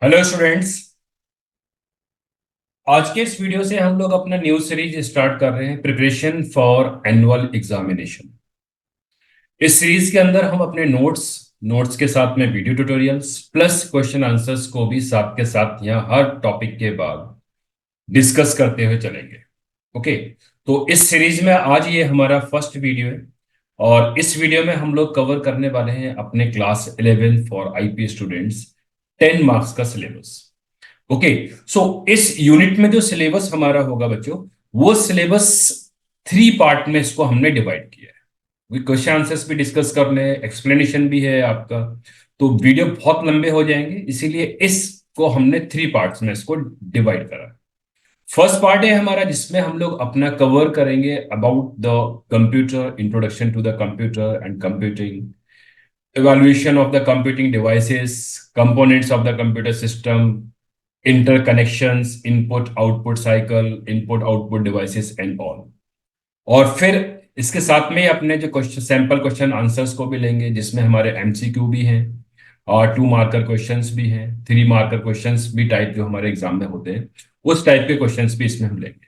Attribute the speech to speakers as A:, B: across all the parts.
A: Hello students. आज के इस वीडियो से हम लोग अपना न्यू सीरीज स्टार्ट कर रहे हैं, प्रिपरेशन फॉर एनुअल एग्जामिनेशन। इस सीरीज के अंदर हम अपने नोट्स नोट्स के साथ में video tutorials plus question answers को भी साथ के साथ यहाँ हर टॉपिक के बाद डिस्कस करते हुए चलेंगे। ओके, तो इस सीरीज में आज ये हमारा फर्स्ट वीडियो है और इस वीडियो में हम लोग कवर करने वाले हैं अपने class 11 for IP students 10 marks का सिलेबस। ओके, सो इस यूनिट में जो सिलेबस हमारा होगा बच्चों, वो सिलेबस 3 पार्ट में इसको हमने डिवाइड किया है। क्वेश्चन आंसर्स भी डिस्कस करने हैं, एक्सप्लेनेशन भी है आपका, तो वीडियो बहुत लंबे हो जाएंगे, इसीलिए इसको हमने 3 पार्ट्स में इसको डिवाइड करा। फर्स्ट पार्ट है हमारा जिसमें हम लोग अपना कवर करेंगे about the computer, introduction to the computer and computing, evaluation of the computing devices, components of the computer system, interconnections, input output cycle, input output devices and all। और फिर इसके साथ में ही अपने जो क्वेश्चन सैंपल क्वेश्चन आंसर्स को भी लेंगे, जिसमें हमारे एमसीक्यू भी हैं और 2 मार्कर क्वेश्चंस भी हैं, 3 मार्कर क्वेश्चंस भी टाइप जो हमारे एग्जाम में होते हैं, उस टाइप के क्वेश्चंस भी इसमें हम लेंगे।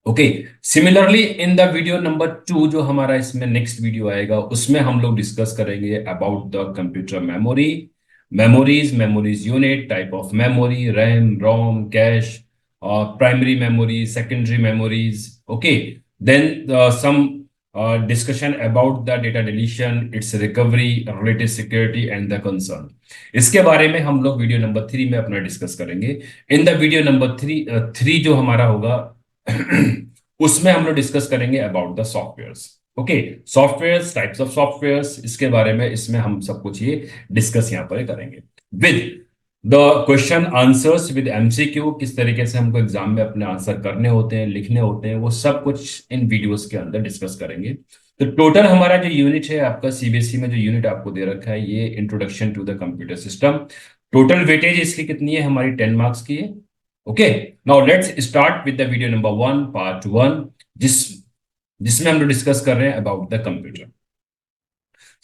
A: Okay, similarly in the video number 2 जो हमारा इसमें नेक्स्ट वीडियो आएगा, उसमें हम लोग डिस्कस करेंगे about the computer memory, memories unit, type of memory, RAM, ROM, cache, primary memory, secondary memories. Okay, then some discussion about the data deletion, it's recovery, related security and the concern. इसके बारे में हम लोग video number 3 में अपना discuss करेंगे। इन the video number three जो हमारा होगा उसमें हम लोग डिस्कस करेंगे about the softwares. Okay, softwares, types of softwares, इसके बारे में इसमें हम सब कुछ ये डिस्कस यहाँ पर करेंगे with the question answers, with MCQ, किस तरीके से हमको एग्जाम में अपने आंसर करने होते हैं, लिखने होते हैं, वो सब कुछ इन वीडियोस के अंदर डिस्कस करेंगे। तो टोटल हमारा जो यूनिट है आपका सीबीएसई में, जो यूनिट आपको दे रखा है, ये introduction to the computer system, total weightage इसकी कितनी है, हमारी 10 मार्क्स की है। Okay, now let's start with the video number 1 part 1, जिसमें हम लोग डिस्कस कर रहे हैं अबाउट द कंप्यूटर।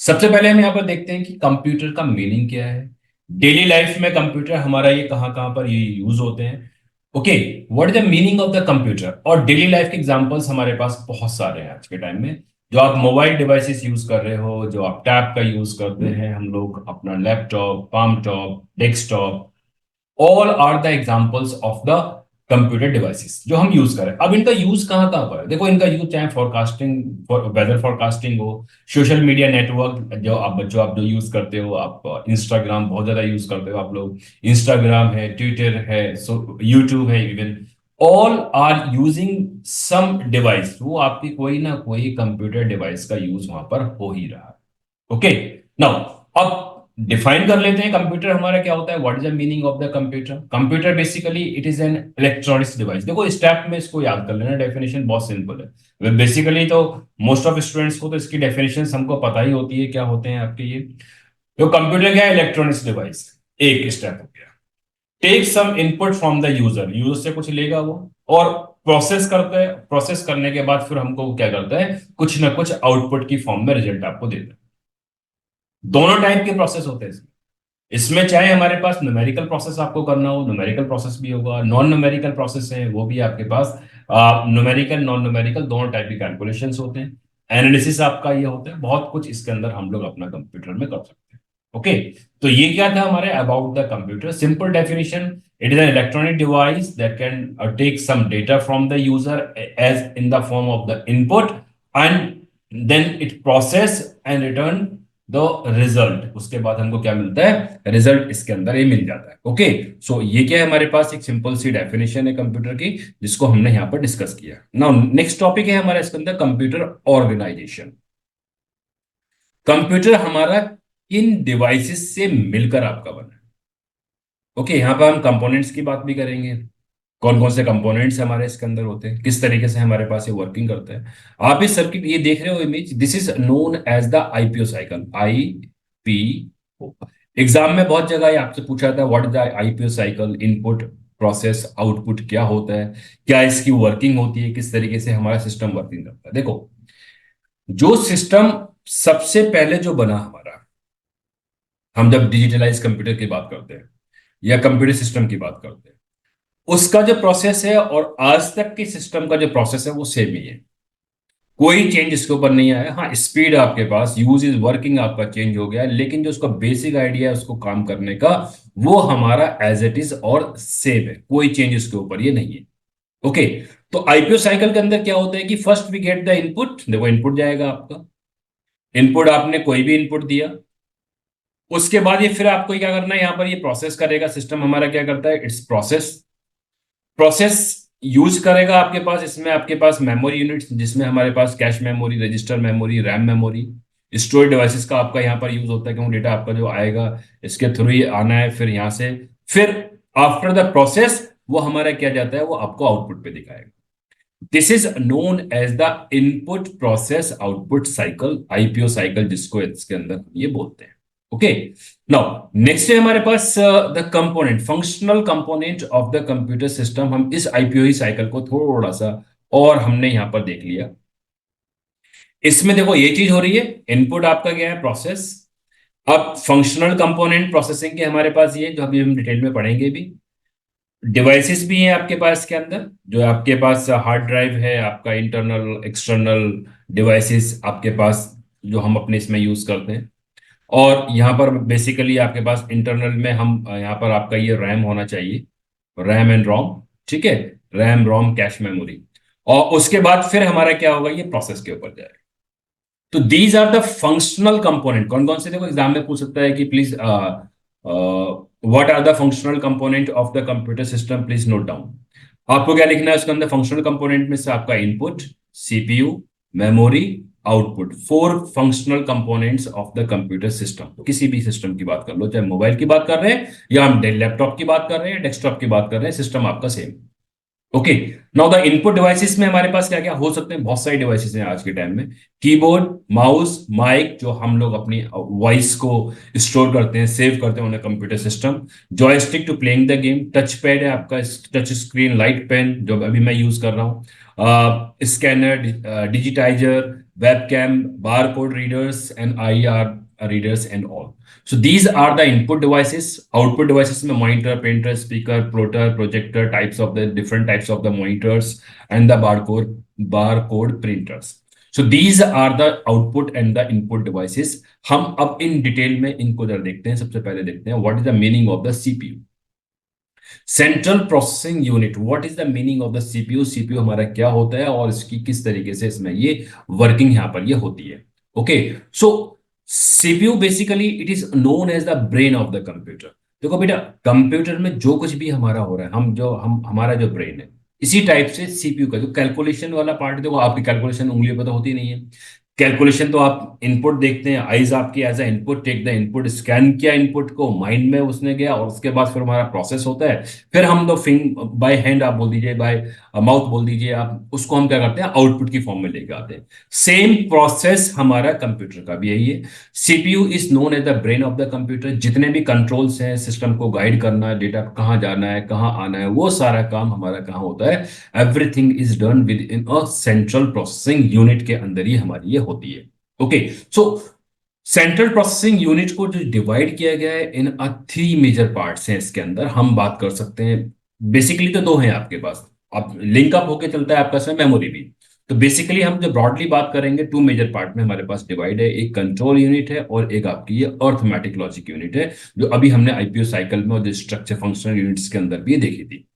A: सबसे पहले हम यहाँ पर देखते हैं कि कंप्यूटर का मीनिंग क्या है। डेली लाइफ में कंप्यूटर हमारा ये कहाँ कहाँ पर ये यूज होते हैं। Okay, what is the meaning of the computer, और डेली लाइफ के एग्जांपल्स हमारे पास बहुत सारे हैं आज के टाइम में। जो आप मोबाइल डिवाइसेस यूज कर रहे हो, जो आप टैब का यूज करते हैं, हम लोग अपना laptop, palm top, desktop, all are the examples of the computer devices जो हम यूज करें। अब इनका यूज कहाँ कहाँ पर है, देखो इनका यूज चाहे फॉरकास्टिंग, वेदर फॉरकास्टिंग हो, सोशल मीडिया नेटवर्क जो आप यूज करते हो, आप इंस्टाग्राम बहुत ज्यादा यूज करते हो आप लोग, इंस्टाग्राम है, ट्विटर है, सो यूट्यूब है, even all are using some device, वो आपकी कोई ना कोई कंप्यूटर डिवाइस का यूज वहां पर हो ही रहा है। ओके, नाउ अब डिफाइन कर लेते हैं कंप्यूटर हमारा क्या होता है, what is the meaning of the computer. Computer basically it is N electronics device. देखो स्टेप में इसको याद कर लेना, डेफिनेशन बहुत सिंपल है बेसिकली। तो मोस्ट ऑफ स्टूडेंट्स को तो इसकी डेफिनेशन हमको पता ही होती है क्या होते हैं आपके ये। तो कंप्यूटर क्या है, इलेक्ट्रॉनिक्स डिवाइस, एक स्टेप हो गया। Take some input from the user, user से कुछ लेगा वो और प्रोसेस करता है, प्रोसेस करने के बाद फिर हमको क्या करता है, कुछ ना कुछ आउटपुट की फॉर्म में रिजल्ट आपको देता है। दोनों टाइप के प्रोसेस होते हैं इसमें। इसमें चाहे हमारे पास न्यूमेरिकल प्रोसेस आपको करना हो, न्यूमेरिकल प्रोसेस भी होगा, नॉन न्यूमेरिकल प्रोसेस है वो भी आपके पास, न्यूमेरिकल नॉन न्यूमेरिकल दोनों टाइप के कैलकुलेशंस होते हैं, एनालिसिस आपका ये होता है, बहुत कुछ इसके अंदर हम लोग अपना कंप्यूटर में कर सकते हैं। ओके, तो ये क्या था हमारे about the computer, simple definition. It is an electronic device that can take some data from the user as in the form of the input and then it process and return the result. उसके बाद हमको क्या मिलता है, result इसके अंदर ये मिल जाता है। ओके, सो ये क्या है हमारे पास, एक सिंपल सी डेफिनेशन है कंप्यूटर की, जिसको हमने यहाँ पर डिस्कस किया। नाउ नेक्स्ट टॉपिक है हमारा इसके अंदर, कंप्यूटर ऑर्गेनाइजेशन। कंप्यूटर हमारा किन डिवाइसेस से मिलकर आपका बना है। ओके, यहाँ पर हम कंपोनेंट्स की बात भी करेंगे, कौन कौन से कंपोनेंट्स हमारे इसके अंदर होते हैं, किस तरीके से हमारे पास ये वर्किंग करता है। आप इस सर्किट ये देख रहे हो image, this is known as the IPO cycle, IPO. Exam में बहुत जगह ये आपसे पूछा था what is the IPO cycle, input, process, output क्या होता है, क्या इसकी वर्किंग होती है, किस तरीके से हमारा सिस्टम वर्किंग करता है। देखो, जो सिस्टम सबसे पहले जो बना हमारा, हम जब डिजिटलाइज कंप्यूटर की बात करते हैं, या कंप्यूटर सिस्टम की बात करते हैं, उसका जो प्रोसेस है और आज तक के सिस्टम का जो प्रोसेस है वो सेम ही है। कोई चेंज इसके ऊपर नहीं आया। हाँ, स्पीड आपके पास, यूज इज वर्किंग आपका चेंज हो गया है, लेकिन जो उसका बेसिक आइडिया है उसको काम करने का, वो हमारा एज इट इज और सेम है। कोई चेंज इसके ऊपर ये नहीं है। ओके। तो आईपीओ साइकिल के अंदर क्या होता है कि first we get the input. देखो इनपुट जाएगा आपका, इनपुट आपने कोई भी इनपुट दिया, उसके बाद ये फिर आपको क्या करना है, यहां पर ये प्रोसेस करेगा। सिस्टम हमारा क्या करता है, इट्स प्रोसेस, प्रोसेस यूज करेगा आपके पास। इसमें आपके पास मेमोरी यूनिट्स, जिसमें हमारे पास cache memory, register memory, RAM memory, storage devices का आपका यहाँ पर यूज होता है, क्योंकि डेटा आपका जो आएगा इसके थ्रू ही आना है। फिर यहाँ से फिर आफ्टर द प्रोसेस वो हमारा क्या जाता है, वो आपको आउटपुट पे दिखाएगा। This is known as the input process output cycle, IPO cycle जिसको इसके अंदर ये बोलते हैं। ओके। नाउ नेक्स्ट है हमारे पास the component, functional component of the computer system. हम इस आईपीओ साइकिल को थोड़ा सा और हमने यहां पर देख लिया। इसमें देखो ये चीज हो रही है, इनपुट आपका क्या है, प्रोसेस। अब फंक्शनल कंपोनेंट प्रोसेसिंग के हमारे पास ये, जो अभी हम डिटेल में पढ़ेंगे भी। डिवाइसेस भी हैं आपके पास के अंदर, जो आपके पास हार्ड ड्राइव है आपका, इंटरनल एक्सटर्नल डिवाइसेस आपके पास, जो हम अपने इसमें यूज करते हैं। और यहाँ पर बेसिकली आपके पास इंटरनल में हम यहाँ पर आपका ये रैम होना चाहिए, रैम एंड रोम। ठीक है, रैम रोम कैश मेमोरी। और उसके बाद फिर हमारा क्या होगा, ये प्रोसेस के ऊपर जाएगा। तो these are the functional component. कौन कौन से, देखो एग्जाम में पूछ सकता है कि please what are the functional component of the computer system, please note down. आपको क्या लिखना है उसके अंदर, फंक्शनल कंपोनेंट में से आपका input, CPU, memory, output. Four functional components of the computer system. किसी भी सिस्टम की बात कर लो, चाहे मोबाइल की बात कर रहे हैं या हम लैपटॉप की बात कर रहे हैं, डेस्कटॉप की बात कर रहे हैं, सिस्टम आपका same. Okay. Now the input devices में हमारे पास क्या क्या हो सकते हैं, बहुत सारी डिवाइसेस हैं आज के टाइम में। कीबोर्ड, माउस, माइक, जो हम लोग अपनी वॉइस को स्टोर करते हैं, सेव करते हैं उन्हें, computer system. Joystick to playing the game, touch pad है आपका, टच स्क्रीन लाइट पेन जो अभी मैं यूज कर रहा हूँ, scanner, digitiser, webcam, bar code readers and I R readers and all. So these are the input devices. Output devices में monitor, printer, speaker, plotter, projector, types of the different types of the monitors and the barcode printers. So these are the output and the input devices. हम अब in detail में इनको जरा देखते हैं। सबसे पहले देखते हैं what is the meaning of the CPU, central processing unit. What is the meaning of the CPU, CPU हमारा क्या होता है और इसकी किस तरीके से इसमें ये वर्किंग यहाँ पर ये होती है। Okay. So CPU basically it is known as the brain of the computer. देखो बेटा, कंप्यूटर में जो कुछ भी हमारा हो रहा है, हम जो हम हमारा जो ब्रेन है, इसी टाइप से सीपीयू का जो कैलकुलेशन वाला पार्ट, देखो आपकी कैलकुलेशन उंगलियों पर तो होती नहीं है। कैलकुलेशन तो आप इनपुट देखते हैं, आइज आपकी as a input take the input, scan किया इनपुट को, माइंड में उसने गया और उसके बाद फिर हमारा प्रोसेस होता है। फिर हम दो फिंग बाय हैंड आप बोल दीजिए, बाय माउथ बोल दीजिए आप, उसको हम क्या करते हैं, आउटपुट की फॉर्म में लेके आते हैं। सेम प्रोसेस हमारा कंप्यूटर का भी यही है। CPU is known as the brain of the computer. जितने भी कंट्रोल्स हैं, सिस्टम को गाइड करना है, डेटा कहाँ जाना है, कहाँ आना है, वो सारा काम हमारा कहाँ होता है, everything is done with in a central processing unit के अंदर ही हमारी ये होती है। ओके। सो सेंट्रल प्रोसेसिंग यूनिट को जो डिवाइड किया गया है इन थ्री मेजर पार्ट्स हैं, इसके अंदर हम बात कर सकते हैं। बेसिकली तो दो हैं आपके पास, अब लिंक अप होके चलता है आपका इसमें मेमोरी भी। तो बेसिकली हम जो ब्रॉडली बात करेंगे, टू मेजर पार्ट में हमारे पास डिवाइड है, एक कंट्रोल यूनिट है और एक आपकी ये अर्थमेटिक लॉजिक यूनिट है, जो अभी हमने आईपीओ साइकिल में और जो स्ट्रक्चर फंक्शनल यूनिट्स के अंदर भी ये देखी थी।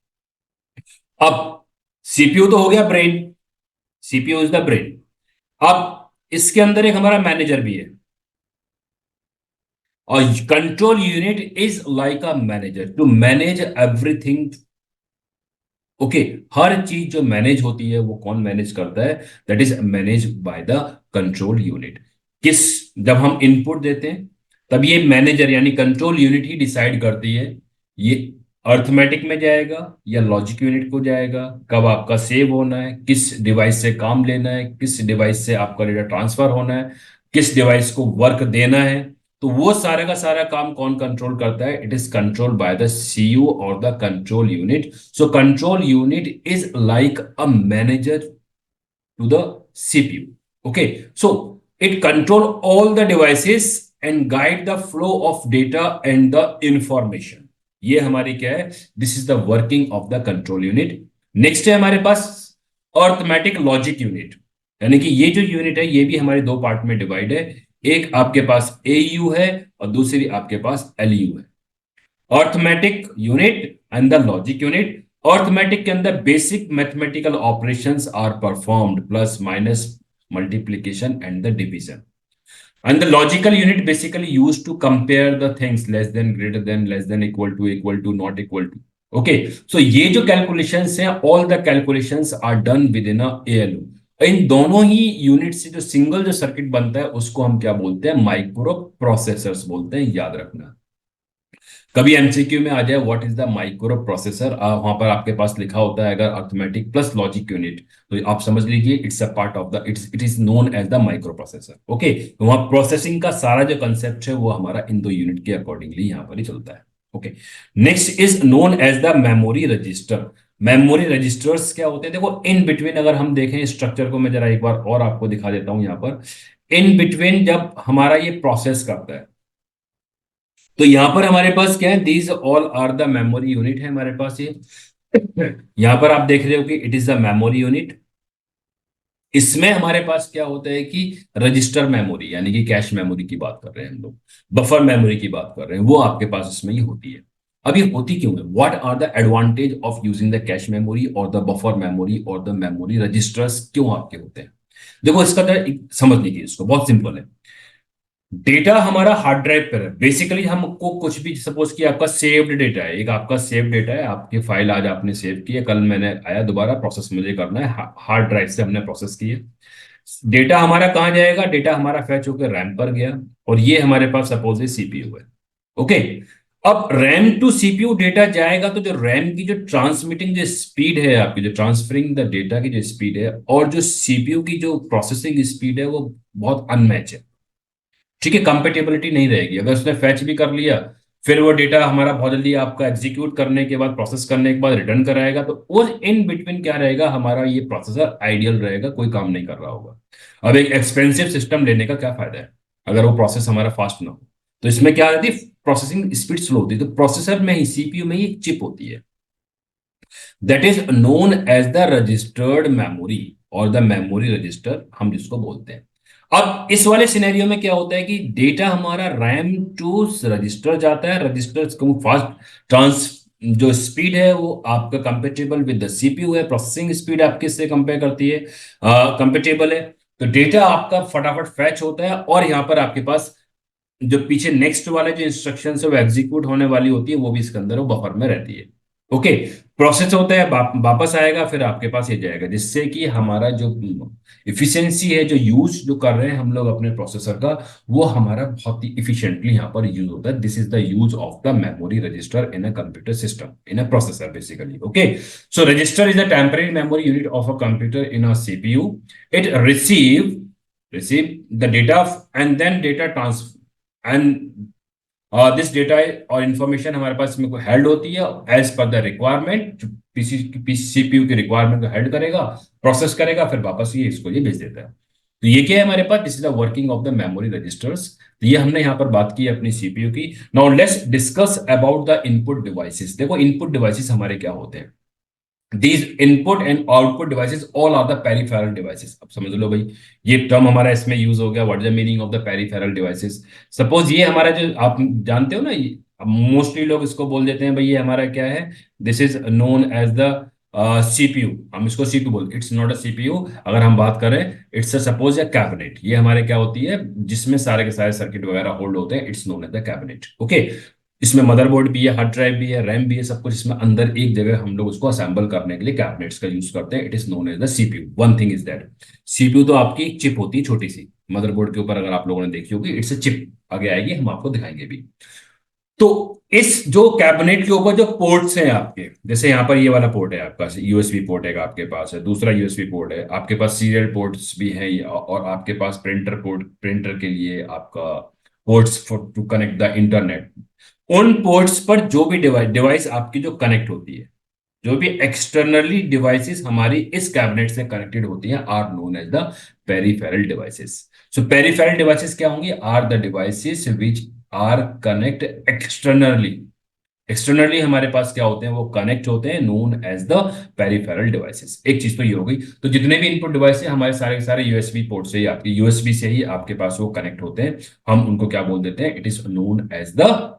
A: अब सीपीयू तो हो गया brain, CPU is the brain. अब इसके अंदर एक हमारा मैनेजर भी है, और control unit is like a manager to manage everything. Okay. हर चीज जो मैनेज होती है वो कौन मैनेज करता है, that is manage by the control unit. किस, जब हम इनपुट देते हैं तब ये मैनेजर यानी कंट्रोल यूनिट ही डिसाइड करती है ये अर्थमेटिक में जाएगा या लॉजिक यूनिट को जाएगा, कब आपका सेव होना है, किस डिवाइस से काम लेना है, किस डिवाइस से आपका डेटा ट्रांसफर होना है, किस डिवाइस को वर्क देना है। तो वो सारा का सारा काम कौन कंट्रोल करता है, it is control by the CU और the control unit. So control unit is like a manager to the CPU. Okay. So it control all the devices and guide the flow of data and the information. ये हमारी क्या है, this is the working of the control unit. Next है हमारे पास arithmetic logic unit, यानी कि ये जो यूनिट है ये भी हमारे दो पार्ट में डिवाइड है। एक आपके पास एयू है और दूसरी आपके पास एलयू है। Arithmetic unit and the logic unit. Arithmetic के अंदर basic mathematical operations are performed, plus minus multiplication and the division. And the logical unit basically used to compare the things less than, greater than, less than, equal to, not equal to. Okay, so ये जो calculations हैं, all the calculations are done within a ALU। इन दोनों ही unit से जो single जो circuit बनता है उसको हम क्या बोलते हैं, माइक्रो प्रोसेसर्स बोलते हैं, याद रखना। कभी एमसीक्यू में आ जाए what is the micro processor, वहां पर आपके पास लिखा होता है अगर अर्थमेटिक प्लस लॉजिक यूनिट, तो आप समझ लीजिए it's a part of the, it is known as the microprocessor. Okay, तो वहां प्रोसेसिंग का सारा जो कंसेप्ट है वो हमारा इन दो यूनिट के अकॉर्डिंगली यहाँ पर ही चलता है। Okay, next is known as the memory register. Memory registers क्या होते हैं, देखो इन बिटवीन अगर हम देखें स्ट्रक्चर को, मैं जरा एक बार और आपको दिखा देता हूं यहाँ पर। इन बिटवीन जब हमारा ये प्रोसेस करता है तो यहां पर हमारे पास क्या है, these all are the memory unit है हमारे पास ये। यहां पर आप देख रहे हो कि it is the memory unit. इसमें हमारे पास क्या होता है कि रजिस्टर मेमोरी, यानी कि कैश मेमोरी की बात कर रहे हैं हम लोग, बफर मेमोरी की बात कर रहे हैं, वो आपके पास इसमें ही होती है। अब ये होती क्यों है, what are the advantage of using the cache memory और द बफर मेमोरी और द मेमोरी रजिस्टर्स, क्यों आपके होते हैं। देखो इसका समझ लीजिए, इसको बहुत सिंपल है। डेटा हमारा हार्ड ड्राइव पर है, बेसिकली हमको कुछ भी, सपोज कि आपका सेव्ड डेटा है, एक आपका सेव डेटा है, आपकी फाइल आज आपने सेव की है, कल मैंने आया दोबारा प्रोसेस मुझे करना है, हार्ड ड्राइव से हमने प्रोसेस की है। डेटा हमारा कहाँ जाएगा, डेटा हमारा फैच होकर रैम पर गया, और ये हमारे पास सपोज सीपीयू है। ओके, अब रैम टू सीपीयू डेटा जाएगा तो जो रैम की जो ट्रांसमिटिंग जो स्पीड है आपकी, जो ट्रांसफरिंग द डेटा की जो स्पीड है, और जो सीपीयू की जो प्रोसेसिंग स्पीड है, वो बहुत अनमैच है। ठीक है, कंपेटेबिलिटी नहीं रहेगी। अगर उसने फैच भी कर लिया, फिर वो डेटा हमारा बहुत जल्दी आपका एग्जीक्यूट करने के बाद, प्रोसेस करने के बाद रिटर्न कराएगा, तो उस इन बिटवीन क्या रहेगा, हमारा ये प्रोसेसर आइडियल रहेगा, कोई काम नहीं कर रहा होगा। अब एक एक्सपेंसिव सिस्टम लेने का क्या फायदा है अगर वो प्रोसेस हमारा फास्ट ना हो। तो इसमें क्या रहती है, प्रोसेसिंग स्पीड स्लो होती है, तो प्रोसेसर में ही, सीपीयू में ही एक चिप होती है, that is known as the registered memory और द मेमोरी रजिस्टर हम जिसको बोलते हैं। अब इस वाले सिनेरियो में क्या होता है कि डेटा हमारा रैम टू रजिस्टर जाता है, रजिस्टर फास्ट ट्रांस, जो स्पीड है वो आपका कंपेटेबल विद द सीपीयू है, प्रोसेसिंग स्पीड आपके से कंपेयर करती है, कंपेटेबल है। तो डेटा आपका फटाफट फैच होता है, और यहां पर आपके पास जो पीछे नेक्स्ट वाले जो इंस्ट्रक्शन है वो एग्जीक्यूट होने वाली होती है, वो भी इसके अंदर वो बफर में रहती है। ओके, प्रोसेस होता है, वापस आएगा, फिर आपके पास ये जाएगा, जिससे कि हमारा जो इफिशियंसी है, जो यूज जो कर रहे हैं हम लोग अपने प्रोसेसर का, वो हमारा बहुत ही इफिशिएंटली यहाँ पर यूज होता है। This is the use of the memory register in a computer system, in a processor basically. Okay, so register is a temporary memory unit of a computer in a CPU. It receive the data and then data transfer and this data और information हमारे पास में कोई held होती है as per the requirement, CPU की requirement को held करेगा, प्रोसेस करेगा, फिर वापस ये इसको ये भेज देता है। तो ये क्या है हमारे पास, this is the working of the memory registers. तो ये हमने यहाँ पर बात की अपनी सीपीयू की। Now let's discuss about the input devices. देखो इनपुट डिवाइसेस हमारे क्या होते हैं, these input and output devices all are the peripheral devices। अब समझ लो भाई, ये टर्म हमारा इसमें यूज हो गया, what is the meaning of the peripheral devices. Suppose ये हमारा जो आप जानते हो ना, मोस्टली लोग इसको बोल देते हैं भाई ये हमारा क्या है, this is known as the CPU. हम इसको सीपीयू बोलते, इट्स नॉट अ सीपीयू। अगर हम बात करें, इट्स सपोज ए कैबिनेट, ये हमारे क्या होती है जिसमें सारे के सारे सर्किट वगैरह होल्ड होते हैं, it's known as the cabinet. Okay, इसमें मदरबोर्ड भी है, हार्ड ड्राइव भी है, रैम भी है, सब कुछ इसमें अंदर एक जगह हम लोग उसको असेंबल करने के लिए कैबिनेट्स का यूज करते हैं। It is known as the CPU. One thing is that, CPU तो आपकी एक चिप होती है छोटी सी, मदरबोर्ड के ऊपर अगर आप लोगों ने देखी होगी, इट्स अ चिप, आगे आएगी हम आपको दिखाएंगे भी। तो इस जो कैबिनेट के ऊपर जो पोर्ट्स हैं आपके, जैसे यहाँ पर ये वाला पोर्ट है आपका, यूएसबी पोर्ट है आपके पास, है दूसरा यूएसबी पोर्ट है आपके पास, सीरियल पोर्ट्स भी हैं, और आपके पास प्रिंटर पोर्ट, प्रिंटर के लिए आपका ports for to connect the internet. उन पोर्ट्स पर जो भी डिवाइस डिवाइस आपकी जो कनेक्ट होती है, जो भी एक्सटर्नली डिवाइसेस हमारी इस कैबिनेट से कनेक्टेड होती हैं, are known as the peripheral devices. So peripheral devices क्या होंगी, are the devices which are connect externally externally हमारे पास क्या होते हैं, वो कनेक्ट होते हैं, known as the peripheral devices. एक चीज तो ये हो गई। तो जितने भी इनपुट डिवाइस है हमारे सारे के सारे यूएसबी पोर्ट से ही, आपके यूएसबी से ही आपके पास वो कनेक्ट होते हैं। हम उनको क्या बोल देते हैं, it is known as the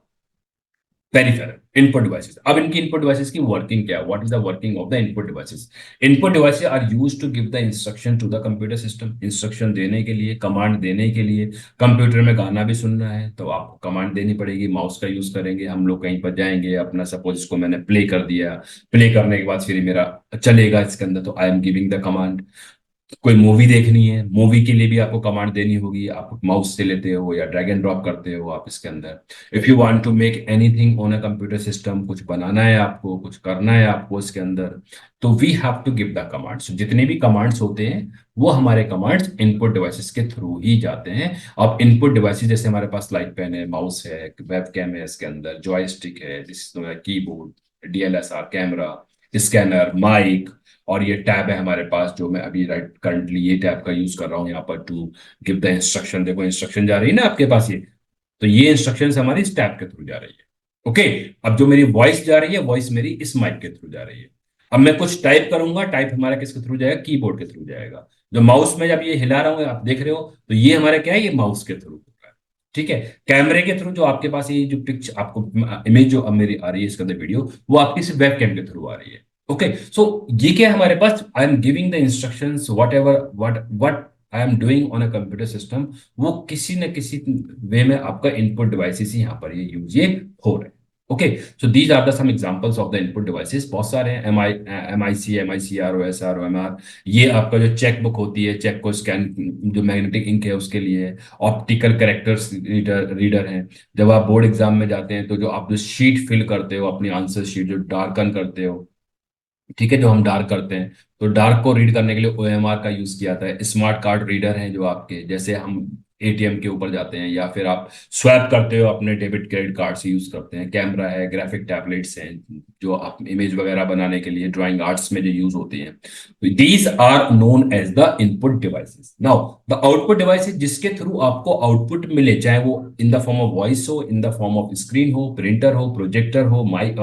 A: peripheral input devices. अब इनकी इनपुट डिवाइसेस की वर्किंग क्या है, what is the working of the input devices. Input devices are used to give the instruction to the computer system. Instruction देने के लिए, command देने के लिए। कंप्यूटर में गाना भी सुनना है तो आपको कमांड देनी पड़ेगी, माउस का यूज करेंगे। हम लोग कहीं पर जाएंगे, अपना सपोज इसको मैंने प्ले कर दिया, प्ले करने के बाद फिर मेरा चलेगा इसके अंदर, तो आई एम गिविंग द कमांड। कोई मूवी देखनी है, मूवी के लिए भी आपको कमांड देनी होगी, आप माउस से लेते हो या ड्रैग एंड ड्रॉप करते हो आप इसके अंदर। If you want to make anything on a computer system, कुछ बनाना है आपको, कुछ करना है आपको इसके अंदर, तो we have to give the commands. जितने भी कमांड्स होते हैं वो हमारे कमांड्स इनपुट डिवाइसेस के थ्रू ही जाते हैं। अब इनपुट डिवाइसेस जैसे हमारे पास लाइट पेन है, माउस है, वेब कैम है, इसके अंदर जॉयस्टिक है, keyboard, DSLR camera, scanner, mic, और ये टैब है हमारे पास, जो मैं अभी राइट करंटली ये टैब का यूज कर रहा हूँ यहाँ पर टू गिव द इंस्ट्रक्शन। देखो इंस्ट्रक्शन जा रही है ना आपके पास ये, तो ये इंस्ट्रक्शन हमारी इस टैब के थ्रू जा रही है। ओके। अब जो मेरी वॉइस जा रही है, वॉइस मेरी इस माइक के थ्रू जा रही है। अब मैं कुछ टाइप करूंगा, टाइप हमारा किसके थ्रू जाएगा, कीबोर्ड के थ्रू जाएगा। जो माउस में जब ये हिला रहा हूँ आप देख रहे हो, तो ये हमारा क्या है, ये माउस के थ्रू हो रहा है। ठीक है। कैमरे के थ्रू जो आपके पास ये जो पिक्चर आपको इमेज जो अब मेरी आ रही है इसके अंदर वीडियो, वो आपकी सिर्फ वेब कैम के थ्रू आ रही है। ओके। सो ये क्या है हमारे पास, I am giving the instructions whatever what I am doing on a computer system, वो किसी न किसी वे में आपका इनपुट डिवाइसेस ही यहाँ पर ये यूज ये हो रहे हैं। Okay. So these are the some examples of the input devices. बहुत सारे हैं, M I C R O S R O M R. ये आपका जो चेक बुक होती है, चेक को स्कैन, जो मैग्नेटिक इंक है उसके लिए। ऑप्टिकल करेक्टर्स रीडर है। जब आप बोर्ड एग्जाम में जाते हैं तो जो आप जो शीट फिल करते हो, अपनी आंसर शीट जो डार्कन करते हो, ठीक है, जो हम डार्क करते हैं, तो डार्क को रीड करने के लिए ओएमआर का यूज किया जाता है। स्मार्ट कार्ड रीडर हैं जो आपके, जैसे हम एटीएम के ऊपर जाते हैं या फिर आप स्वैप करते हो अपने डेबिट क्रेडिट कार्ड से, यूज करते हैं। कैमरा है, ग्राफिक टैबलेट्स हैं जो आप इमेज वगैरह बनाने के लिए, ड्राइंग आर्ट्स में जो यूज होती हैं। These are known as the input devices. Now the output devices, जिसके थ्रू आपको आउटपुट मिले, चाहे वो in the form of voice हो, in the form of screen हो, प्रिंटर हो, प्रोजेक्टर हो, माइक,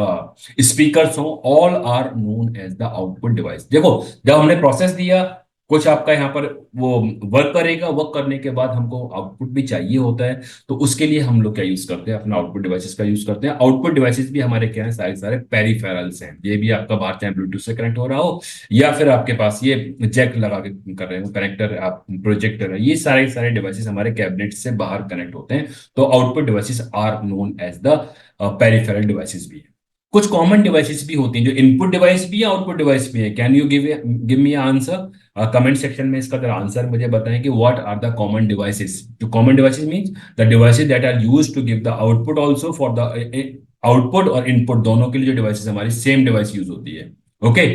A: स्पीकर्स हो, all are known as the output device. देखो, जब हमने प्रोसेस दिया, कुछ आपका यहाँ पर वो वर्क करेगा, वर्क करने के बाद हमको आउटपुट भी चाहिए होता है, तो उसके लिए हम लोग क्या यूज करते हैं, अपना आउटपुट डिवाइसेस का यूज करते हैं। आउटपुट डिवाइसेस भी हमारे क्या है, सारे सारे पेरिफेरल्स हैं। ये भी आपका बाहर चाहे ब्लूटूथ से कनेक्ट हो रहा हो, या फिर आपके पास ये जैक लगा के कर रहे हो कनेक्टर, आप प्रोजेक्टर है, ये सारे सारे डिवाइसेस हमारे कैबिनेट से बाहर कनेक्ट होते हैं। तो output devices are known as the peripheral devices भी है। कुछ कॉमन डिवाइसेस भी होती हैं जो इनपुट डिवाइस भी है, आउटपुट डिवाइस भी है। Can you give me answer, comment section में इसका जरा आंसर मुझे बताएं कि what are the common devices. जो common devices means the devices that are used to give the output also for the output और इनपुट दोनों के लिए जो डिवाइसेस हमारी सेम डिवाइस यूज होती है। ओके।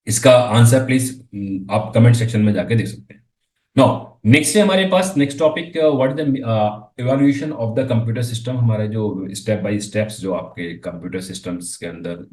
A: इसका आंसर प्लीज आप कमेंट सेक्शन में जाके देख सकते हैं। नाउ नेक्स्ट है हमारे पास next topic, what is the evaluation of the computer system. हमारे जो स्टेप बाय स्टेप्स जो आपके कंप्यूटर सिस्टम्स के अंदर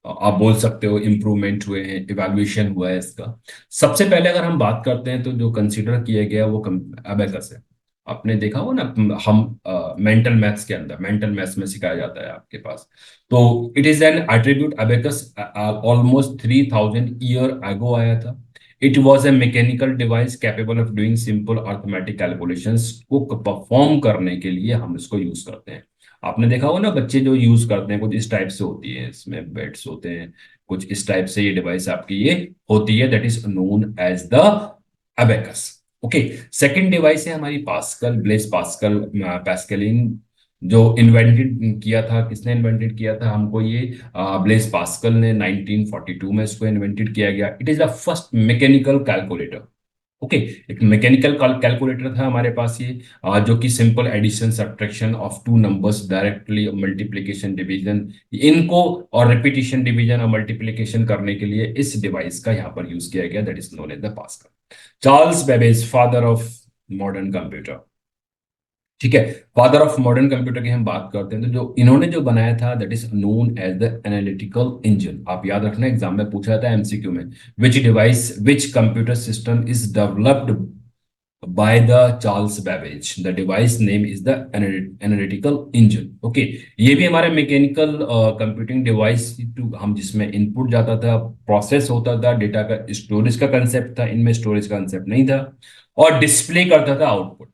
A: आप बोल सकते हो इम्प्रूवमेंट हुए हैं, इवैल्यूएशन हुआ है इसका। सबसे पहले अगर हम बात करते हैं तो जो कंसीडर किया गया वो अबेकस है। आपने देखा हो ना, हम मेंटल मैथ्स के अंदर, मेंटल मैथ्स में सिखाया जाता है आपके पास। तो it is N attribute, abacus almost 3000 year ago आया था। It was a mechanical device capable of doing simple arithmetic calculations को परफॉर्म करने के लिए हम इसको यूज करते हैं। आपने देखा होगा ना, बच्चे जो यूज करते हैं कुछ इस टाइप से होती है, इसमें बेड्स होते हैं, कुछ इस टाइप से ये डिवाइस आपकी ये होती है, that is known as the abacus. Okay. Second device है हमारी पास्कल, ब्लेस पास्कल, पैस्कलिन। जो इन्वेंटेड किया था, किसने इन्वेंटेड किया था हमको ये, ब्लेस पास्कल ने 1942 में इसको इन्वेंटेड किया गया। It is the first mechanical calculator. Okay. एक मैकेनिकल कैलकुलेटर था हमारे पास ये, जो कि simple addition subtraction of two numbers directly, multiplication division, इनको और रिपीटिशन डिवीजन और मल्टीप्लिकेशन करने के लिए इस डिवाइस का यहाँ पर यूज किया गया, that is known as the Pascal. Charles Babbage, father of modern computer. ठीक है। फादर ऑफ मॉडर्न कंप्यूटर की हम बात करते हैं तो जो इन्होंने जो बनाया था, that is known as the analytical engine. आप याद रखना, एग्जाम में पूछा था एमसीक्यू में, which device, which computer system is developed by the Charles Babbage. The device name is the analytical engine. Okay, ये भी हमारे मैकेनिकल कंप्यूटिंग डिवाइस टू हम जिसमें इनपुट जाता था, प्रोसेस होता था, डेटा का स्टोरेज का कंसेप्ट था, इनमें स्टोरेज का कंसेप्ट नहीं था, और डिस्प्ले करता था आउटपुट।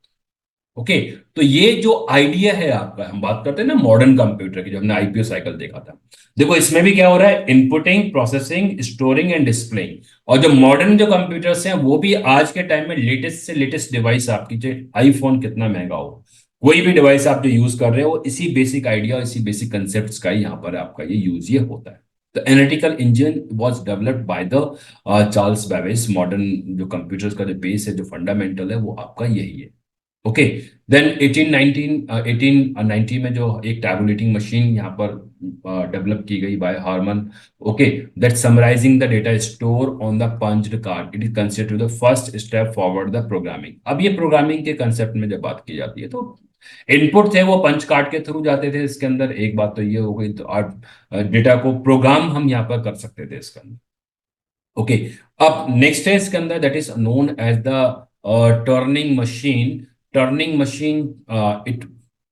A: ओके, तो ये जो आइडिया है आपका, हम बात करते हैं ना मॉडर्न कंप्यूटर की, जो हमने आईपीओ साइकिल देखा था, देखो इसमें भी क्या हो रहा है, inputting, processing, storing and displaying. और जो मॉडर्न जो कंप्यूटर्स हैं वो भी आज के टाइम में लेटेस्ट से लेटेस्ट डिवाइस आपकी, जो आईफोन कितना महंगा हो, कोई भी डिवाइस आप जो यूज कर रहे हो, इसी बेसिक आइडिया, इसी बेसिक कंसेप्ट का ही यहाँ पर आपका ये यूज ये होता है। तो analytical engine was developed by the Charles Babbage. Modern जो कंप्यूटर्स का जो बेस है, जो फंडामेंटल है, वो आपका यही है। ओके, देन 1890 में जो एक टैबुलेटिंग मशीन यहाँ पर डेवलप की गई by Harman. Okay, that summarising the data store on the punched card, it is considered the first step forward the programming. अब ये प्रोग्रामिंग के कंसेप्ट में जब बात की जाती है, तो इनपुट थे वो पंच कार्ड के थ्रू जाते थे इसके अंदर, एक बात तो ये हो गई, तो डेटा को प्रोग्राम हम यहाँ पर कर सकते थे इसके अंदर। ओके, अब नेक्स्ट है इसके अंदर, that is known as the turning machine. Turning machine, it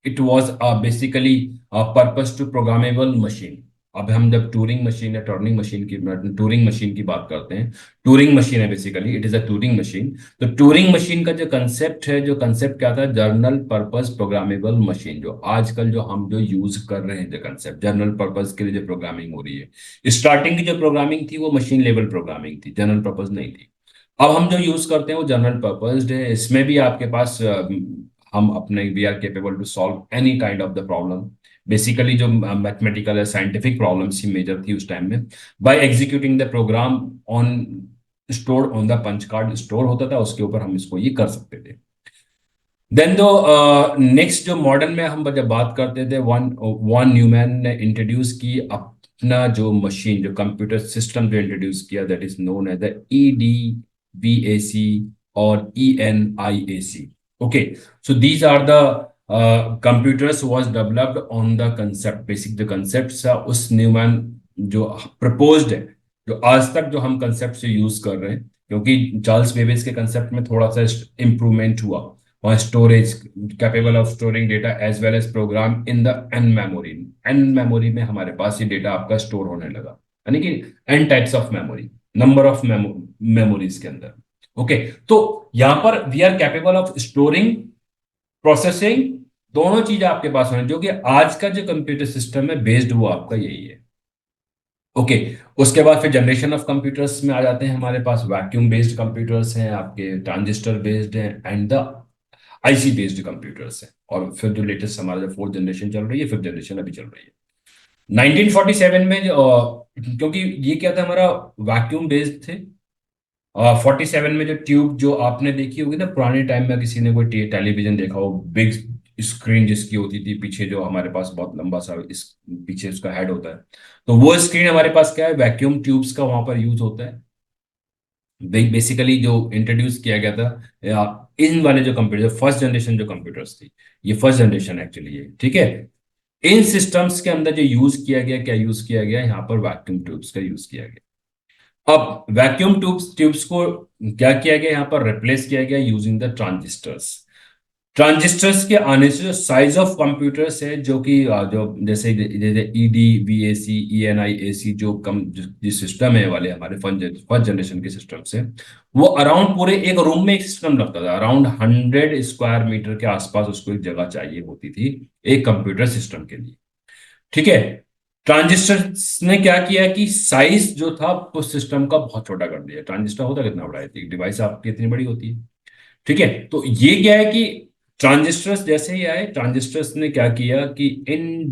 A: it was basically purpose to programmable machine. अब हम जब टूरिंग मशीन या टूरिंग मशीन की बात करते हैं, टूरिंग मशीन है basically, it is a Turing machine. तो टूरिंग मशीन का जो कंसेप्ट है, जो कंसेप्ट क्या था, जर्नल पर्पस प्रोग्रामेबल मशीन। जो आजकल जो हम जो यूज कर रहे हैं, जो कंसेप्ट जर्नल पर्पस के लिए जो प्रोग्रामिंग हो रही है, स्टार्टिंग की जो प्रोग्रामिंग थी वो मशीन लेवल प्रोग्रामिंग थी, जनरल पर्पस नहीं थी। अब हम जो यूज करते हैं वो जनरल पर्पस्ड है। इसमें भी आपके पास हम अपने we are capable to solve any kind of the problem. Basically जो मैथमेटिकल या साइंटिफिक प्रॉब्लम्स ही मेजर थी उस टाइम में, by executing the program on stored on the punch card, store होता था उसके ऊपर, हम इसको ये कर सकते थे। देन दो नेक्स्ट जो मॉडर्न में हम जब बात करते थे, वन वन न्यूमैन ने इंट्रोड्यूस की अपना जो मशीन, जो कंप्यूटर सिस्टम जो इंट्रोड्यूस किया, that is known as the EDVAC और ENIAC। Okay, so these are the computers was developed on the concept, basic जो कंसेप्ट था उस न्यूमैन जो प्रपोज्ड है, जो आज तक जो हम कंसेप्ट से यूज कर रहे हैं, क्योंकि चार्ल्स बेबेज के कंसेप्ट में थोड़ा सा इम्प्रूवमेंट हुआ, और storage, capable of storing data as well as program in the n memory. N memory में हमारे पास ये डेटा आपका स्टोर होने लगा, यानी कि n types of memory, number of memories के अंदर। ओके, तो यहां पर we are capable of storing, processing, दोनों चीज आपके पास होने, जो कि आज का जो कंप्यूटर सिस्टम है बेस्ड वो आपका यही है। ओके, उसके बाद फिर जनरेशन ऑफ कंप्यूटर्स में आ जाते हैं, हमारे पास वैक्यूम बेस्ड कंप्यूटर्स हैं, आपके ट्रांजिस्टर बेस्ड हैं, and the IC based computers हैं। और फिर जो लेटेस्ट हमारा जो फोर्थ जनरेशन चल रही है, फिफ्थ जनरेशन अभी चल रही है। 1947 में क्योंकि ये क्या था, हमारा वैक्यूम बेस्ड थे। 47 में जो ट्यूब जो आपने देखी होगी ना, पुराने टाइम में किसी ने कोई टेलीविजन देखा हो, बिग स्क्रीन जिसकी होती थी, पीछे जो हमारे पास बहुत लंबा सा इस पीछे उसका हेड होता है, तो वो स्क्रीन हमारे पास क्या है, वैक्यूम ट्यूब्स का वहां पर यूज होता है। बेसिकली जो इंट्रोड्यूस किया गया था इन वाले जो कंप्यूटर, फर्स्ट जनरेशन जो कंप्यूटर्स थी, ये फर्स्ट जनरेशन एक्चुअली है, ठीक है। इन सिस्टम्स के अंदर जो यूज किया गया, क्या यूज किया गया, यहाँ पर वैक्यूम ट्यूब्स का यूज किया गया। अब वैक्यूम ट्यूब्स ट्यूब्स को क्या किया गया, यहाँ पर रिप्लेस किया गया यूजिंग द ट्रांजिस्टर्स। ट्रांजिस्टर्स के आने से जो साइज ऑफ कंप्यूटर्स है, जो कि जो जैसे जैसे EDVAC ENIAC जो जो सिस्टम है वाले हमारे फर्स्ट जनरेशन के सिस्टम से, वो अराउंड पूरे एक रूम में एक सिस्टम लगता था, अराउंड 100 स्क्वायर मीटर के आसपास उसको एक जगह चाहिए होती थी एक कंप्यूटर सिस्टम के लिए, ठीक है। ट्रांजिस्टर्स ने क्या किया कि साइज जो था उस सिस्टम का बहुत छोटा कर दिया। ट्रांजिस्टर होता कितना बड़ा है, एक डिवाइस आपकी इतनी बड़ी होती है, ठीक है। तो ये क्या है कि ट्रांजिस्टर्स जैसे ही आए, ट्रांजिस्टर्स ने क्या किया कि इन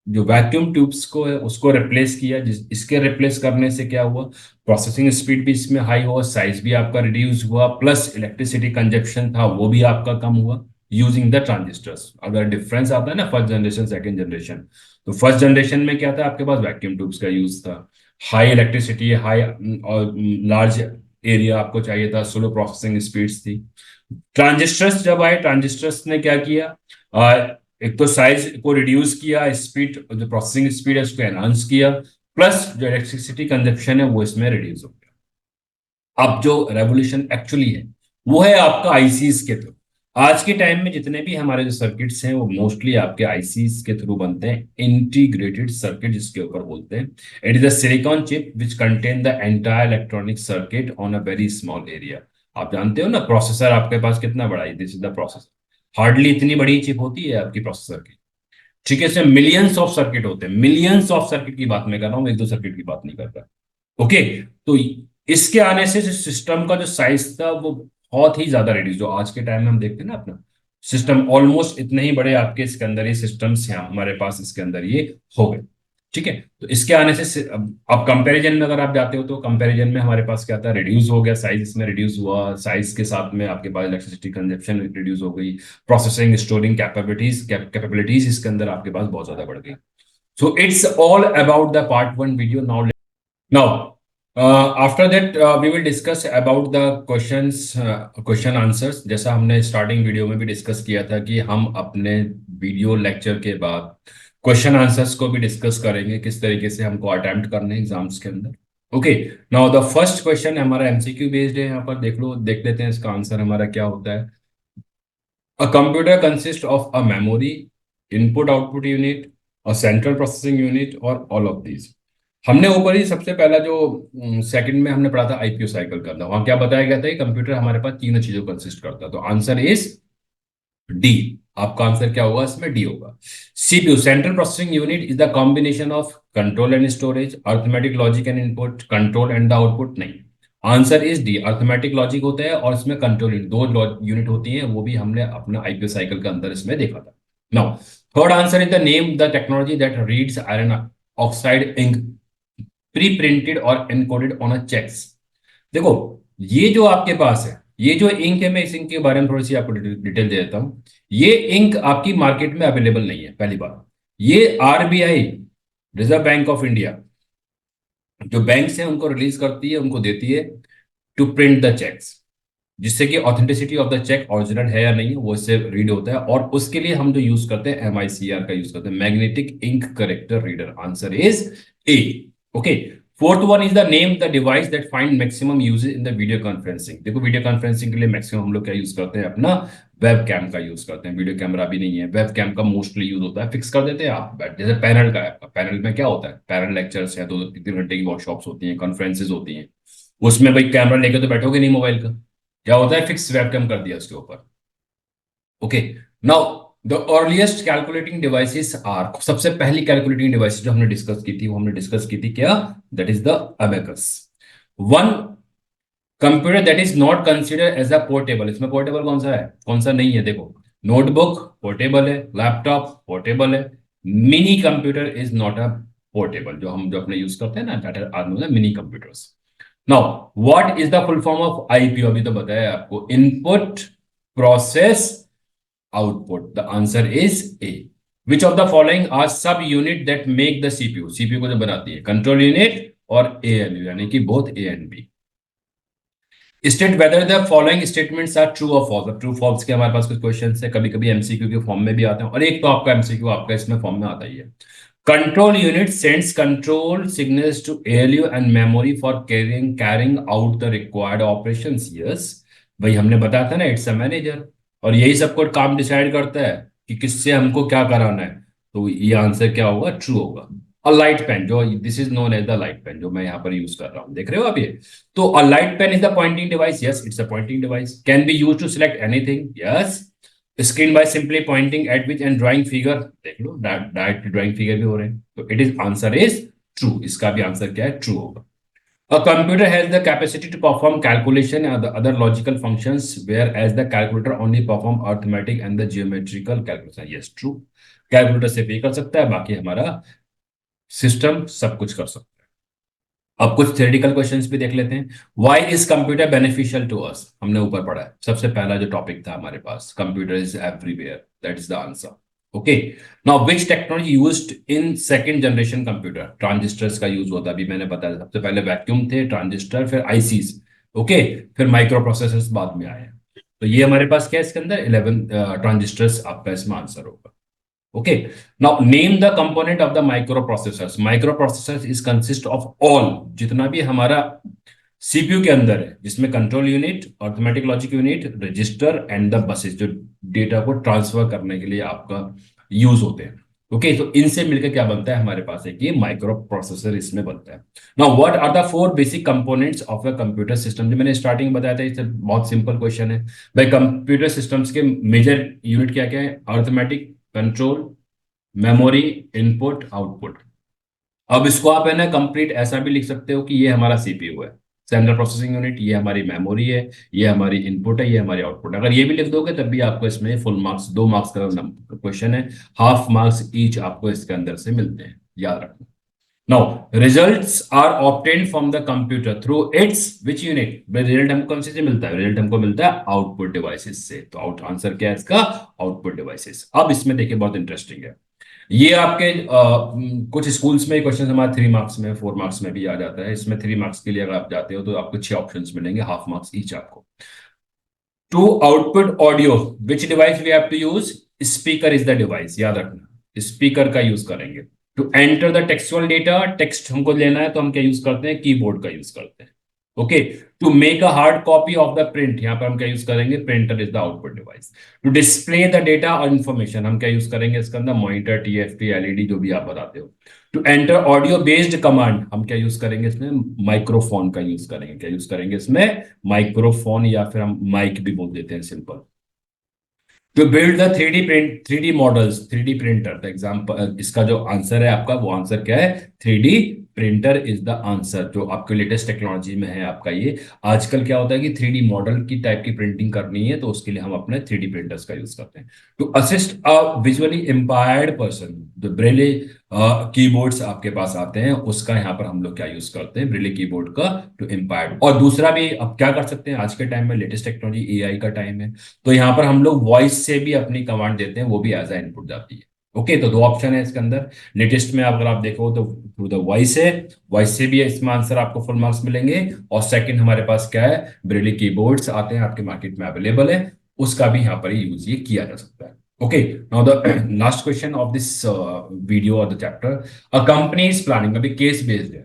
A: जो वैक्यूम ट्यूब्स को है उसको रिप्लेस किया, इसके रिप्लेस करने से क्या हुआ, प्रोसेसिंग स्पीड भी इसमें हाई हुआ, साइज भी आपका रिड्यूस हुआ, प्लस इलेक्ट्रिसिटी कंजप्शन था वो भी आपका कम हुआ यूजिंग द ट्रांजिस्टर्स। अगर डिफरेंस आता है ना फर्स्ट जनरेशन सेकंड जनरेशन, तो फर्स्ट जनरेशन में क्या था, आपके पास वैक्यूम ट्यूब्स का यूज था, हाई इलेक्ट्रिसिटी, हाई और लार्ज एरिया आपको चाहिए था, स्लो प्रोसेसिंग स्पीड्स थी। ट्रांजिस्टर्स जब आए, ट्रांजिस्टर्स ने क्या किया, एक तो साइज को रिड्यूस किया, स्पीड जो प्रोसेसिंग स्पीड है उसको एनहांस किया, प्लस जो इलेक्ट्रिसिटी कंजप्शन है वो इसमें रिड्यूस हो गया। अब जो रेवोल्यूशन एक्चुअली है वो है आपका आईसीस के थ्रू। आज के टाइम में जितने भी हमारे जो सर्किट्स हैं वो मोस्टली आपके आईसीस के थ्रू बनते हैं, इंटीग्रेटेड सर्किट जिसके ऊपर बोलते हैं। It is a silicon chip which contain the entire electronic circuit on a very small area. आप जानते हो ना, प्रोसेसर आपके पास कितना बड़ा है, this is the processor. Hardly इतनी बड़ी चिप होती है आपकी प्रोसेसर की। ठीक है, इसमें मिलियंस ऑफ सर्किट होते हैं, मिलियंस ऑफ सर्किट की बात मैं कर रहा हूँ, एक दो सर्किट की बात नहीं कर रहा। ओके। तो इसके आने से जो सिस्टम का जो साइज था वो बहुत ही ज्यादा रिड्यूस, जो आज के टाइम में हम देखते हैं ना अपना सिस्टम ऑलमोस्ट इतने ही बड़े आपके इसके अंदर ये सिस्टम्स हैं हमारे पास इसके अंदर ये हो गए। ठीक है, तो इसके आने से अब कंपैरिजन में अगर आप जाते हो तो कंपैरिजन में हमारे पास क्या था, रिड्यूस हो गया साइज, इसमें रिड्यूस हुआ साइज के साथ में आपके पास इलेक्ट्रिसिटी कंजप्शन रिड्यूस हो गई, प्रोसेसिंग स्टोरिंग कैपेबिलिटीज इसके अंदर आपके पास बहुत ज्यादा बढ़ गई। सो it's all about the part one video. Now, after that, we will discuss about the question answers। जैसा हमने स्टार्टिंग वीडियो में भी डिस्कस किया था कि हम अपने वीडियो लेक्चर के बाद क्वेश्चन आंसर्स को भी डिस्कस करेंगे, किस तरीके से हमको अटेम्प्ट करने हैं एग्जाम्स के अंदर। Okay. Now the first question हमारा एमसीक्यू बेस्ड है, यहाँ पर देख लो, देख लेते हैं इसका आंसर हमारा क्या होता है। A computer consists of a memory, input output unit, a central processing unit और all of these। हमने ऊपर ही सबसे पहला जो सेकंड में हमने पढ़ा था आईपीओ साइकिल करना, वहां क्या बताया गया था कि कंप्यूटर हमारे पास तीनों चीजों कंसिस्ट करता है, तो आंसर इज डी। आपका आंसर क्या होगा, इसमें डी होगा। CPU central processing unit is the combination of control and storage, arithmetic logic and input, control and the output नहीं। Answer is D, arithmetic logic होता है और इसमें कंट्रोल यूनिट, दो यूनिट होती है, वो भी हमने अपना आईपीओ साइकिल के अंदर इसमें देखा था। Now third answer is the name the technology that reads iron oxide ink pre printed और एनकोडेड ऑन अ चेक्स। देखो, ये जो आपके पास है, ये जो इंक है, मैं इस इंक के बारे में थोड़ी सी आपको डिटेल दे देता हूं। ये इंक आपकी मार्केट में अवेलेबल नहीं है, पहली बात। ये RBI, reserve bank of India, जो बैंक्स हैं उनको रिलीज करती है, उनको देती है टू प्रिंट द चेक्स, जिससे कि authenticity of the cheque original है या नहीं वो इससे रीड होता है। और उसके लिए हम जो यूज करते हैं एमआईसीआर का यूज करते हैं, magnetic ink character reader. Answer is A. Okay. Fourth one is the name the device that find maximum use in the video conferencing. देखो, वीडियो कॉन्फ्रेंसिंग के लिए मैक्सिमम हम लोग क्या यूज करते हैं, अपना वेब कैम का यूज करते हैं। वीडियो कैमरा भी नहीं है, वेब कैम का मोस्टली यूज होता है। फिक्स कर देते हैं आप जैसे पैनल का है आपका, पैनल में क्या होता है, पैनल लेक्चर्स है, 2-3 घंटे की वर्कशॉप्स होती हैं, कॉन्फ्रेंसेज होती हैं, उसमें भाई कैमरा लेके तो बैठोगे नहीं मोबाइल का, क्या होता है, फिक्स वेबकैम कर दिया उसके ऊपर। Okay. Now the earliest calculating devices are, सबसे पहली कैलकुलेटिंग डिवाइस जो हमने डिस्कस की थी वो हमने डिस्कस की थी क्या, that is the abacus. One computer that is not consider as a portable, इसमें पोर्टेबल कौन सा है, कौन सा नहीं है, देखो, नोटबुक पोर्टेबल है, लैपटॉप पोर्टेबल है, mini computer is not a portable, जो हम जो अपने यूज करते हैं ना, that are mini computers. Now what is the full form of IPO, अभी तो बताया आपको, input process output. The answer is A. Which of the following are sub unit that make the CPU, CPU को जो बनाती है, control unit और ALU, यानी कि both A and B. State whether the following statements are true और false. True false के हमारे पास कुछ क्वेश्चन है, कभी कभी एमसीक्यू के फॉर्म में भी आते हैं, और एक तो आपका एमसीक्यू आपका इसमें फॉर्म में आता ही है। Control unit sends control signals to ALU and memory for carrying out the required operations. Yes, भाई हमने बताया था ना, इट्स अ मैनेजर, और यही सब कुछ काम डिसाइड करता है कि किससे हमको क्या कराना है। तो ये आंसर क्या होगा, ट्रू होगा। अ लाइट पेन, जो this is known as the light pen, जो मैं यहाँ पर यूज कर रहा हूँ, देख रहे हो आप ये। तो a light pen is the pointing device, yes it's a pointing device. Can be use to select anything, yes. Screen by simply pointing at which and drawing figure, देख लो डायरेक्ट ड्राइंग फिगर भी हो रहे हैं, तो it is answer is true, इसका भी answer क्या है, ट्रू होगा। A computer has the capacity to perform calculation and the other logical functions, whereas the calculator only perform arithmetic and the geometrical calculation. Yes, true. Calculator सिर्फ ये कर सकता है, बाकी हमारा सिस्टम सब कुछ कर सकता है। अब कुछ थ्योरेटिकल क्वेश्चंस भी देख लेते हैं। Why is computer beneficial to us, हमने ऊपर पढ़ा है, सबसे पहला जो टॉपिक था हमारे पास, computer is everywhere, that is the answer. Okay. Now which technology used in second generation computer, transistors का यूज होता है, अभी मैंने बताया, सबसे पहले वैक्यूम थे, ट्रांजिस्टर, फिर आईसीस। ओके। फिर माइक्रो प्रोसेसर्स बाद में आए। तो ये हमारे पास क्या है इसके अंदर, 11 ट्रांजिस्टर्स आपका इसमें आंसर होगा। Okay. Now name the component of the micro processors. Micro processors is consist of all, जितना भी हमारा सीपीयू के अंदर है, जिसमें control unit, arithmetic logic unit, register and the buses, जो डेटा को ट्रांसफर करने के लिए आपका यूज होते हैं। ओके, तो इनसे मिलकर क्या बनता है हमारे पास, एक ये माइक्रो प्रोसेसर इसमें बनता है। Now what are the four basic components of a computer system, जो मैंने स्टार्टिंग में बताया था, ये बहुत सिंपल क्वेश्चन है भाई। कंप्यूटर सिस्टम्स के मेजर यूनिट क्या क्या है, arithmetic, control, memory, input, output. अब इसको आप है ना कंप्लीट ऐसा भी लिख सकते हो कि ये हमारा सीपीयू है, सेंट्रल प्रोसेसिंग यूनिट, ये हमारी मेमोरी है, ये हमारी इनपुट है, ये हमारी आउटपुट है। अगर ये भी लिख दोगे तब भी आपको इसमें फुल मार्क्स, 2 मार्क्स का क्वेश्चन है, हाफ मार्क्स ईच आपको इसके अंदर से मिलते हैं, याद रखना। Now results are obtained from the computer through its which unit, result हमको कौन से मिलता है, रिजल्ट हमको मिलता है आउटपुट डिवाइसेस से। तो आउट आंसर क्या है इसका, आउटपुट डिवाइसेस। अब इसमें देखिए बहुत इंटरेस्टिंग है, ये आपके कुछ स्कूल्स में क्वेश्चन हमारे 3 मार्क्स में, 4 मार्क्स में भी आ जाता है। इसमें 3 मार्क्स के लिए अगर आप जाते हो तो आपको 6 ऑप्शंस मिलेंगे, हाफ मार्क्स ईच आपको। To output audio which device we have to use, speaker is the device, याद रखना स्पीकर का यूज करेंगे। To enter the textual data, text हमको लेना है तो हम क्या यूज करते हैं, कीबोर्ड का यूज करते हैं। Okay, to make a hard copy of the print, यहां पर हम क्या यूज करेंगे, printer is the output device. To display the data और इंफॉर्मेशन, हम क्या यूज करेंगे इसके अंदर, मॉनिटर, टीएफटी, एलईडी, जो भी आप बताते हो। To enter audio based command, हम क्या यूज करेंगे इसमें, माइक्रोफोन का यूज करेंगे। क्या यूज करेंगे इसमें, माइक्रोफोन, या फिर हम माइक भी बोल देते हैं simple. To build the 3D print, 3D models, 3D printer, the example, इसका जो आंसर है आपका, वो आंसर क्या है, 3D printer is the answer, जो आपके लेटेस्ट टेक्नोलॉजी में है आपका ये। आजकल क्या होता है कि 3D मॉडल की टाइप की प्रिंटिंग करनी है तो उसके लिए हम अपने 3D प्रिंटर्स का यूज करते हैं। To assist a visually impaired person, जो ब्रेले कीबोर्ड्स आपके पास आते हैं, उसका यहाँ पर हम लोग क्या यूज करते हैं, ब्रेले कीबोर्ड का, टू इम्पायर्ड। और दूसरा भी अब क्या कर सकते हैं, आज के टाइम में लेटेस्ट टेक्नोलॉजी एआई का टाइम है, तो यहाँ पर हम लोग वॉइस से भी अपनी कमांड देते हैं, वो भी एज ए इनपुट जाती है। ओके, तो 2 ऑप्शन है इसके अंदर। लेटेस्ट में अगर आप देखो तो थ्रू द वॉइस है, वॉइस से भी इसमें आंसर आपको फुल मार्क्स मिलेंगे। और सेकंड हमारे पास क्या है, ब्रेली कीबोर्ड्स आते हैं आपके मार्केट में अवेलेबल है, उसका भी यहाँ पर यूज ये किया जा सकता है। Okay, now the last question of this video और the chapter, a company is planning, अभी केस बेस्ड है,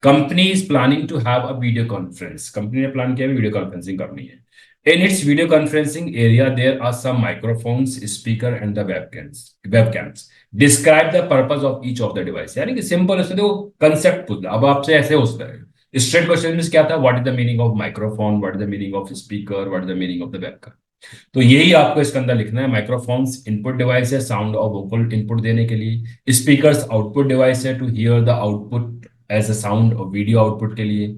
A: company is planning to have a video conference, company ने प्लान किया वीडियो कॉन्फ्रेंसिंग करनी है। In its video conferencing area, there are some microphones, speaker, and the webcams. Webcams. Describe the purpose of each of the device. यानी कि simple उससे देखो concept पूछ लिया। अब आपसे ऐसे हो सकता है, स्ट्रेट क्वेश्चन में क्या था, what is the meaning of microphone, what is the meaning of speaker, what is the meaning of the webcam. तो यही आपको इसके अंदर लिखना है। माइक्रोफोन्स इनपुट डिवाइस है साउंड और वोकल इनपुट देने के लिए, स्पीकर्स आउटपुट डिवाइस है to hear the output as a sound और वीडियो आउटपुट के लिए,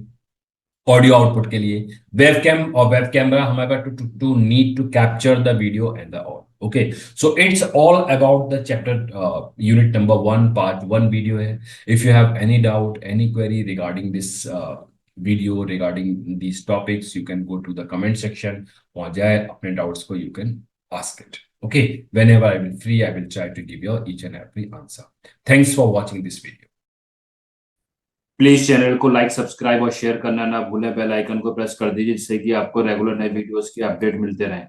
A: ऑडियो आउटपुट के लिए। वेब कैम और वेब कैमरा हमारे पास to need to capture the video and the audio. Okay, so it's all about the chapter unit number 1 part 1 video है। If you have any doubt, any query regarding this video, regarding these topics, you can go to the comment section, वहां जाए अपने doubts को you can ask it. Okay, whenever I will free, I will try to give you each and every answer. Thanks for watching this video. Please channel को like, subscribe और share करना ना भूलें, bell icon को press कर दीजिए जिससे कि आपको रेगुलर नए वीडियोस की अपडेट मिलते रहें।